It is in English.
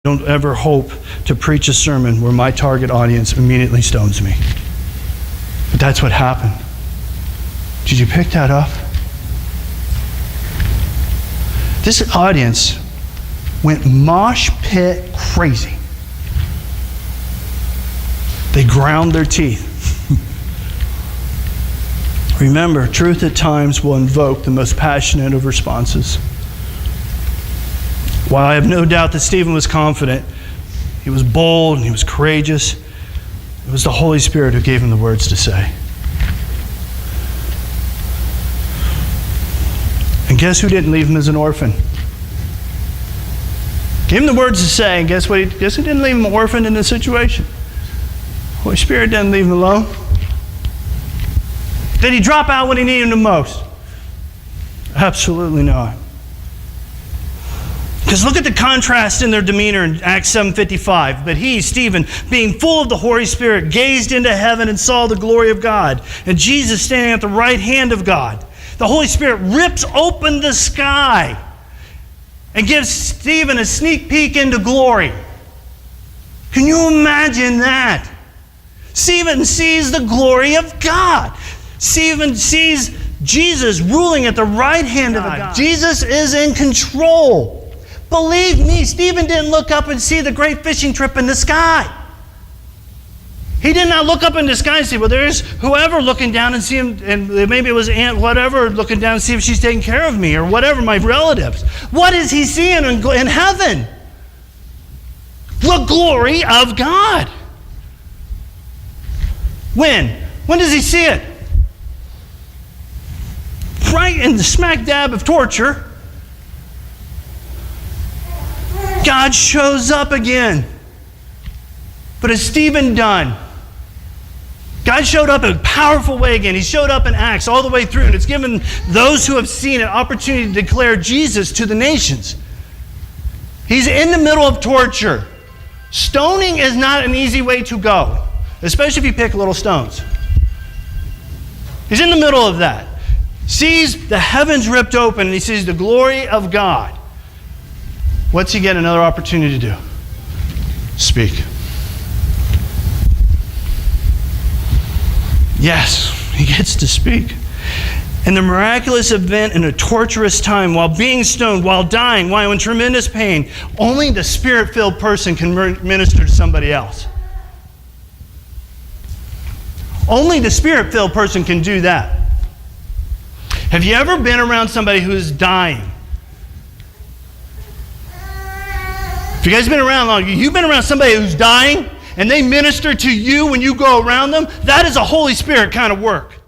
Don't ever hope to preach a sermon where my target audience immediately stones me. But that's what happened. Did you pick that up? This audience went mosh pit crazy. They ground their teeth. Remember, truth at times will invoke the most passionate of responses. While I have no doubt that Stephen was confident, he was bold and he was courageous, it was the Holy Spirit who gave him the words to say. And guess who didn't leave him as an orphan? Gave him the words to say, and guess who didn't leave him an orphan in this situation? The Holy Spirit didn't leave him alone. Did he drop out when he needed him the most? Absolutely not. Because look at the contrast in their demeanor in Acts 7:55. But he, Stephen, being full of the Holy Spirit, gazed into heaven and saw the glory of God, and Jesus standing at the right hand of God. The Holy Spirit rips open the sky and gives Stephen a sneak peek into glory. Can you imagine that? Stephen sees the glory of God. Stephen sees Jesus ruling at the right hand of God. Jesus is in control. Believe me, Stephen didn't look up and see the great fishing trip in the sky. He did not look up in the sky and see, well, there's whoever looking down and see him, and maybe it was Aunt whatever looking down and see if she's taking care of me or whatever, my relatives. What is he seeing in heaven? The glory of God. When? When does he see it? Right in the smack dab of torture. God shows up again. But has Stephen done? God showed up in a powerful way again. He showed up in Acts all the way through, and it's given those who have seen an opportunity to declare Jesus to the nations. He's in the middle of torture. Stoning is not an easy way to go, especially if you pick little stones. He's in the middle of that. Sees the heavens ripped open, and he sees the glory of God. What's he get another opportunity to do? Speak. Yes, he gets to speak. And the miraculous event in a torturous time, while being stoned, while dying, while in tremendous pain, only the Spirit-filled person can minister to somebody else. Only the Spirit-filled person can do that. Have you ever been around somebody who is dying? If you guys have been around long, you've been around somebody who's dying, and they minister to you when you go around them, that is a Holy Spirit kind of work.